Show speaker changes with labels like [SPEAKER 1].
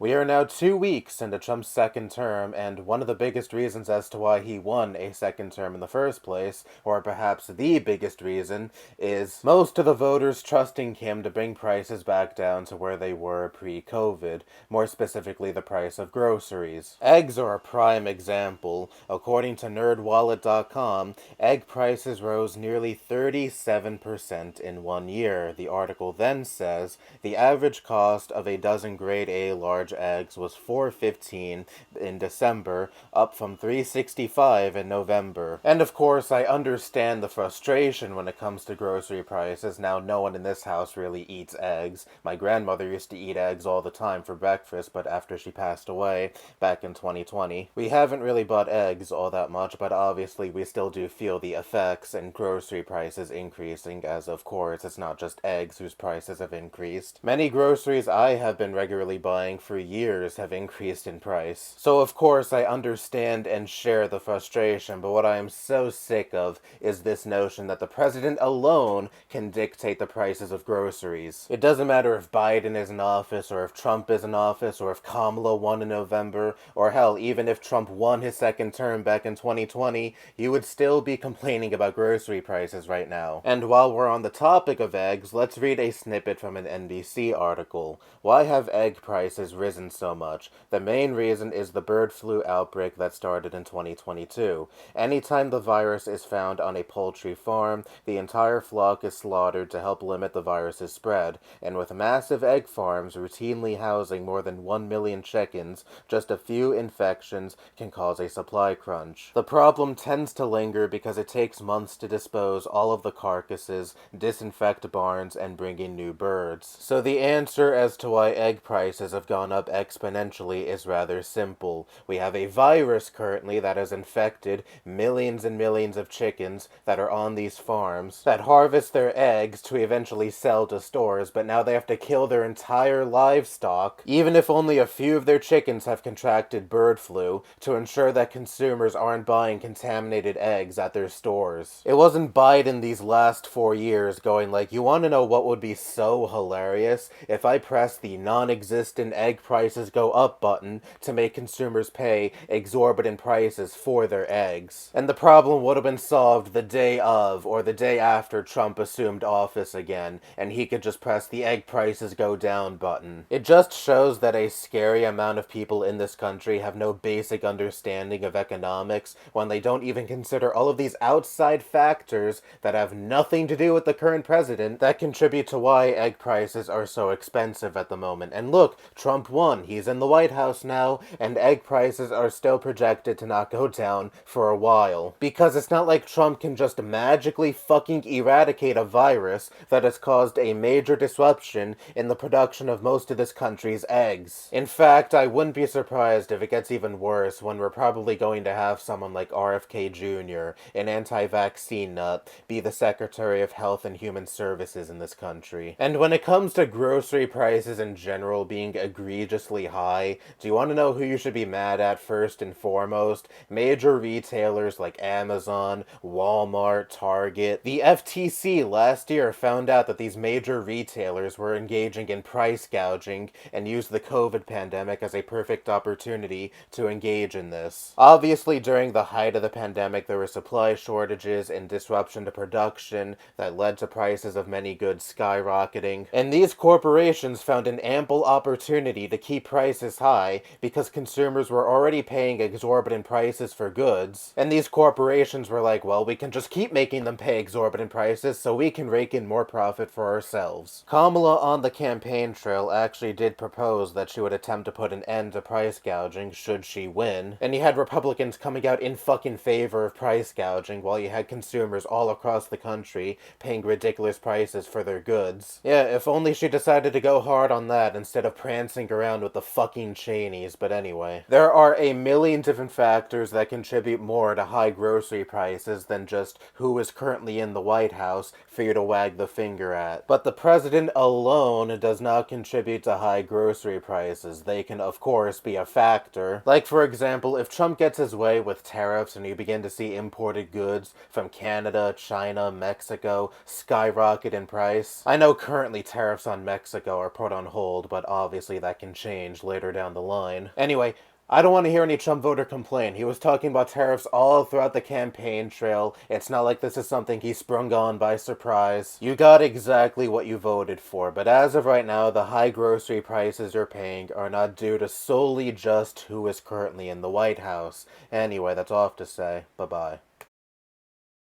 [SPEAKER 1] We are now 2 weeks into Trump's second term, and one of the biggest reasons as to why he won a second term in the first place, or perhaps the biggest reason, is most of the voters trusting him to bring prices back down to where they were pre-COVID, more specifically the price of groceries. Eggs are a prime example. According to NerdWallet.com, egg prices rose nearly 37% in 1 year. The article then says the average cost of a dozen grade A large eggs was $4.15 in December, up from $3.65 in November. And of course, I understand the frustration when it comes to grocery prices. Now, no one in this house really eats eggs. My grandmother used to eat eggs all the time for breakfast, but after she passed away back in 2020, we haven't really bought eggs all that much, but obviously we still do feel the effects and grocery prices increasing, as of course it's not just eggs whose prices have increased. Many groceries I have been regularly buying for years have increased in price. So of course I understand and share the frustration, but what I am so sick of is this notion that the president alone can dictate the prices of groceries. It doesn't matter if Biden is in office, or if Trump is in office, or if Kamala won in November, or hell, even if Trump won his second term back in 2020, you would still be complaining about grocery prices right now. And while we're on the topic of eggs, let's read a snippet from an NBC article. Why have egg prices risen so much? The main reason is the bird flu outbreak that started in 2022. Anytime the virus is found on a poultry farm, the entire flock is slaughtered to help limit the virus's spread. And with massive egg farms routinely housing more than 1 million chickens, just a few infections can cause a supply crunch. The problem tends to linger because it takes months to dispose all of the carcasses, disinfect barns, and bring in new birds. So the answer as to why egg prices have gone up exponentially is rather simple. We have a virus currently that has infected millions and millions of chickens that are on these farms, that harvest their eggs to eventually sell to stores, but now they have to kill their entire livestock, even if only a few of their chickens have contracted bird flu, to ensure that consumers aren't buying contaminated eggs at their stores. It wasn't Biden these last 4 years going like, you want to know what would be so hilarious? If I press the non-existent egg prices go up button to make consumers pay exorbitant prices for their eggs. And the problem would have been solved the day of, or the day after Trump assumed office again, and he could just press the egg prices go down button. It just shows that a scary amount of people in this country have no basic understanding of economics when they don't even consider all of these outside factors that have nothing to do with the current president that contribute to why egg prices are so expensive at the moment. And look, Trump won. He's in the White House now, and egg prices are still projected to not go down for a while. Because it's not like Trump can just magically fucking eradicate a virus that has caused a major disruption in the production of most of this country's eggs. In fact, I wouldn't be surprised if it gets even worse when we're probably going to have someone like RFK Jr., an anti-vaccine nut, be the Secretary of Health and Human Services in this country. And when it comes to grocery prices in general being egregiously high, do you want to know who you should be mad at first and foremost? Major retailers like Amazon, Walmart, Target. The FTC last year found out that these major retailers were engaging in price gouging and used the COVID pandemic as a perfect opportunity to engage in this. Obviously, during the height of the pandemic, there were supply shortages and disruption to production that led to prices of many goods skyrocketing. And these corporations found an ample opportunity to keep prices high because consumers were already paying exorbitant prices for goods. And these corporations were like, well, we can just keep making them pay exorbitant prices so we can rake in more profit for ourselves. Kamala on the campaign trail actually did propose that she would attempt to put an end to price gouging should she win. And you had Republicans coming out in fucking favor of price gouging while you had consumers all across the country paying ridiculous prices for their goods. Yeah, if only she decided to go hard on that instead of prancing around with the fucking Cheneys, but anyway. There are a million different factors that contribute more to high grocery prices than just who is currently in the White House for you to wag the finger at. But the president alone does not contribute to high grocery prices. They can, of course, be a factor. Like, for example, if Trump gets his way with tariffs and you begin to see imported goods from Canada, China, Mexico skyrocket in price. I know currently tariffs on Mexico are put on hold, but obviously that can can change later down the line. Anyway, I don't want to hear any Trump voter complain. He was talking about tariffs all throughout the campaign trail. It's not like this is something he sprung on by surprise. You got exactly what you voted for, but as of right now, the high grocery prices you're paying are not due to solely just who is currently in the White House. Anyway, that's all I have to say. Bye-bye.